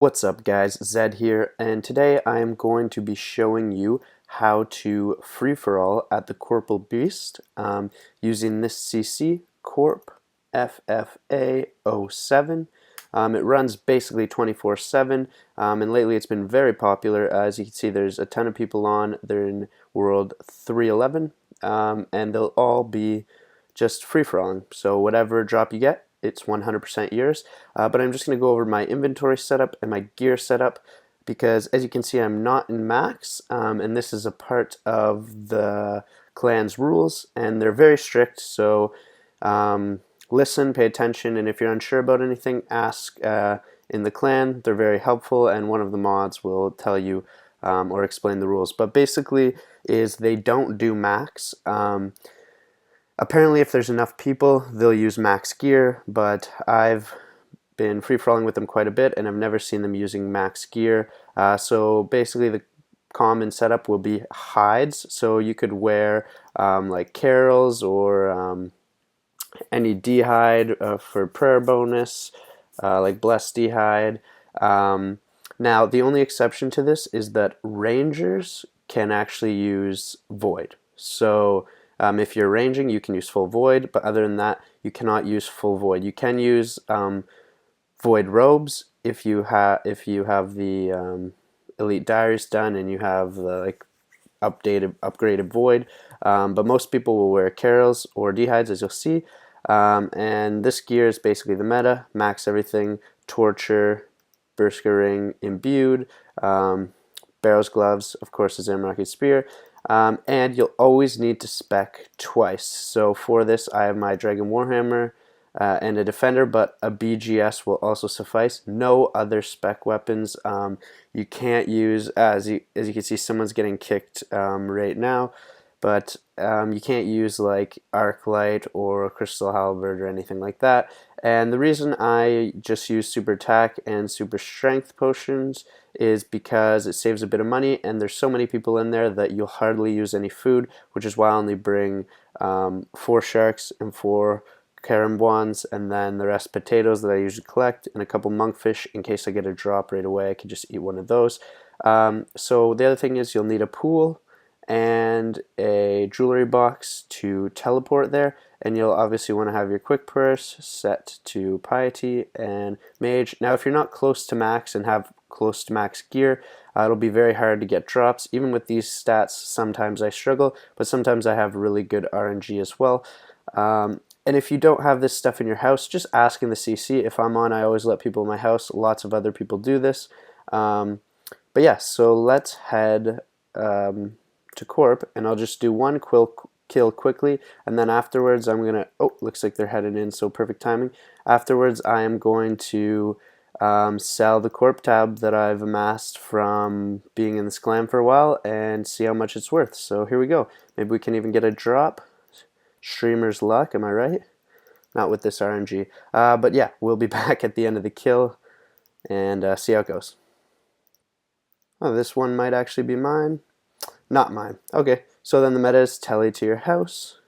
What's up guys, Zed here, and today I am going to be showing you how to free-for-all at the Corporeal Beast using this CC, Corp FFA07. It runs basically 24/7, and lately it's been very popular. As you can see, there's a ton of people on. They're in World 311, and they'll all be just free-for-alling. So whatever drop you get, it's 100% yours. But I'm just going to go over my inventory setup and my gear setup because, as you can see, I'm not in max, and this is a part of the clan's rules, and they're very strict. So listen, pay attention, and if you're unsure about anything, ask in the clan. They're very helpful, and one of the mods will tell you or explain the rules. But basically, is they don't do max. Apparently, if there's enough people, they'll use max gear, but I've been free-for-alling with them quite a bit, and I've never seen them using max gear. So basically, the common setup will be hides. So you could wear like Carol's or any D-hide for prayer bonus, like Blessed D-hide. Now, the only exception to this is that Rangers can actually use Void. So if you're ranging, you can use full Void, but other than that, you cannot use full Void. You can use Void robes if you have the Elite Diaries done and you have the like upgraded Void. But most people will wear Carol's or D-hides, as you'll see. And this gear is basically the meta: max everything, torture, Berserker ring, imbued, Barrow's gloves, of course, the Zamrocky spear. And you'll always need to spec twice. So for this, I have my Dragon Warhammer and a Defender, but a BGS will also suffice. No other spec weapons. You can't use, as you can see, someone's getting kicked right now, but you can't use like Arclight or Crystal Halberd or anything like that. And the reason I just use Super Attack and Super Strength potions is because it saves a bit of money, and there's so many people in there that you'll hardly use any food, which is why I only bring 4 sharks and 4 carambwans, and then the rest potatoes that I usually collect, and a couple monkfish in case I get a drop right away. I can just eat one of those. So the other thing is you'll need a pool and a jewelry box to teleport there, and you'll obviously want to have your quick purse set to piety and mage. Now if you're not close to max and have close to max gear, it'll be very hard to get drops. Even with these stats, sometimes I struggle, but sometimes I have really good RNG as well. And if you don't have this stuff in your house, just ask in the CC. If I'm on, I always let people in my house. Lots of other people do this. But yeah, so let's head to Corp, and I'll just do one kill quickly, and then afterwards I'm gonna, oh, looks like they're headed in, so perfect timing. Afterwards I am going to sell the Corp tab that I've amassed from being in this clan for a while and see how much it's worth. So here we go. Maybe we can even get a drop. Streamer's luck, am I right? Not with this RNG. But yeah, we'll be back at the end of the kill and see how it goes. Oh, this one might actually be mine. Not mine. Okay, so then the meta is tele to your house,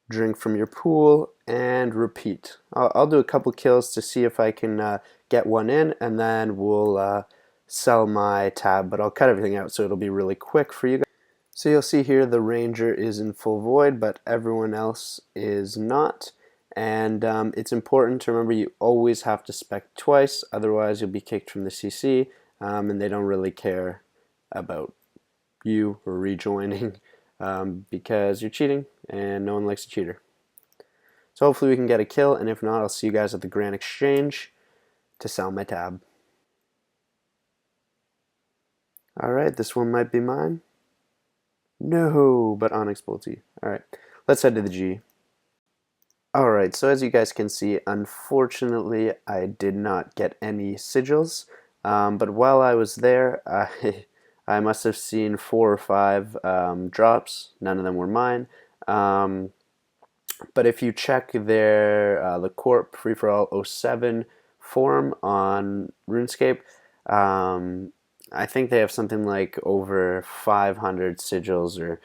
drink from your pool, and repeat. I'll do a couple kills to see if I can get one in, and then we'll sell my tab, but I'll cut everything out so it'll be really quick for you guys. So you'll see here the Ranger is in full Void, but everyone else is not. And it's important to remember you always have to spec twice, otherwise you'll be kicked from the CC, and they don't really care about you or rejoining because you're cheating, and no one likes a cheater. So hopefully we can get a kill, and if not, I'll see you guys at the Grand Exchange to sell my tab. Alright, this one might be mine. No, but Onyx Bolty. Alright, let's head to the G. Alright, so as you guys can see, unfortunately I did not get any sigils, but while I was there, I must have seen 4 or 5 drops. None of them were mine. But if you check their the Corp Free-for-All 07 forum on RuneScape, I think they have something like over 500 sigils, or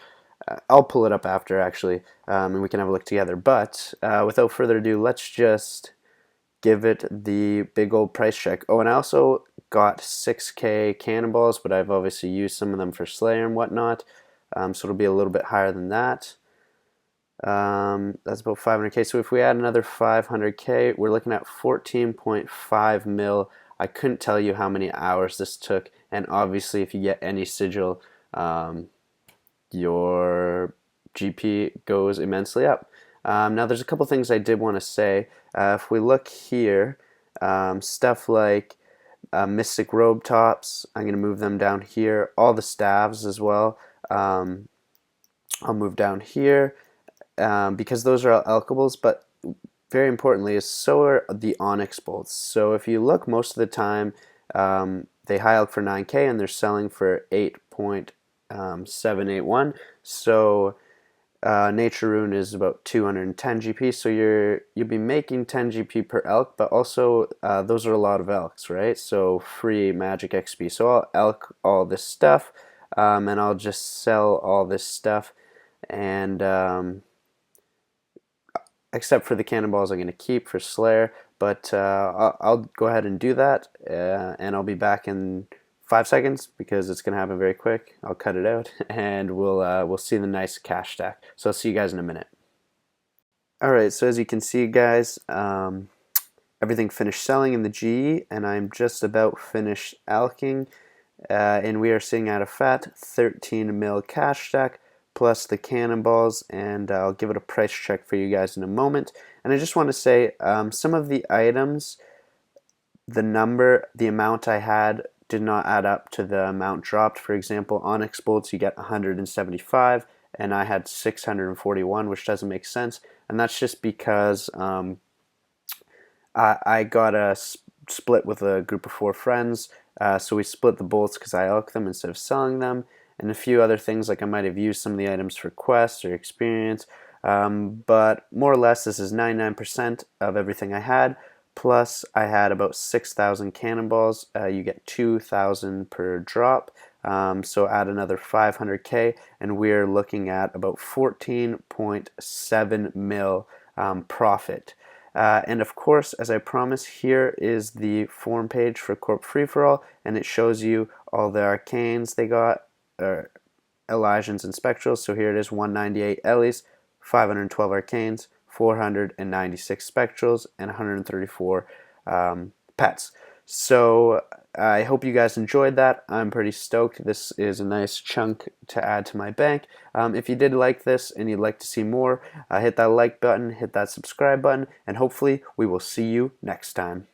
I'll pull it up after actually, and we can have a look together. But without further ado, let's just give it the big old price check. Oh, and I also got 6K cannonballs, but I've obviously used some of them for Slayer and whatnot, so it'll be a little bit higher than that. That's about 500K. So if we add another 500K, we're looking at 14.5 mil. I couldn't tell you how many hours this took, and obviously if you get any sigil, your GP goes immensely up. Now there's a couple things I did want to say. If we look here, stuff like Mystic Robe Tops, I'm going to move them down here. All the staves as well, I'll move down here because those are all alchables, but very importantly is so are the Onyx Bolts. So if you look, most of the time they high alch for 9K and they're selling for 8.781. So Nature Rune is about 210 GP, so you'll be making 10 GP per elk, but also those are a lot of elks, right? So free magic XP. So I'll elk all this stuff, and I'll just sell all this stuff, and except for the cannonballs I'm going to keep for Slayer, but I'll go ahead and do that, and I'll be back in 5 seconds because it's going to happen very quick. I'll cut it out, and we'll see the nice cash stack. So I'll see you guys in a minute. Alright, so as you can see, guys, everything finished selling in the GE, and I'm just about finished alching, and we are sitting at a fat 13 mil cash stack plus the cannonballs, and I'll give it a price check for you guys in a moment. And I just want to say some of the items, the amount I had did not add up to the amount dropped. For example, Onyx Bolts you get 175 and I had 641, which doesn't make sense, and that's just because I got a split with a group of 4 friends, so we split the bolts because I elked them instead of selling them, and a few other things like I might have used some of the items for quests or experience, but more or less this is 99% of everything I had, plus I had about 6,000 cannonballs. You get 2,000 per drop, so add another 500K and we're looking at about 14.7 mil profit. And of course, as I promised, here is the forum page for Corp Free For All, and it shows you all the arcanes they got, Elysians and Spectrals. So here it is: 198 Ellys, 512 arcanes, 496 Spectrals, and 134 pets. So I hope you guys enjoyed that. I'm pretty stoked. This is a nice chunk to add to my bank. If you did like this and you'd like to see more, hit that like button, hit that subscribe button, and hopefully we will see you next time.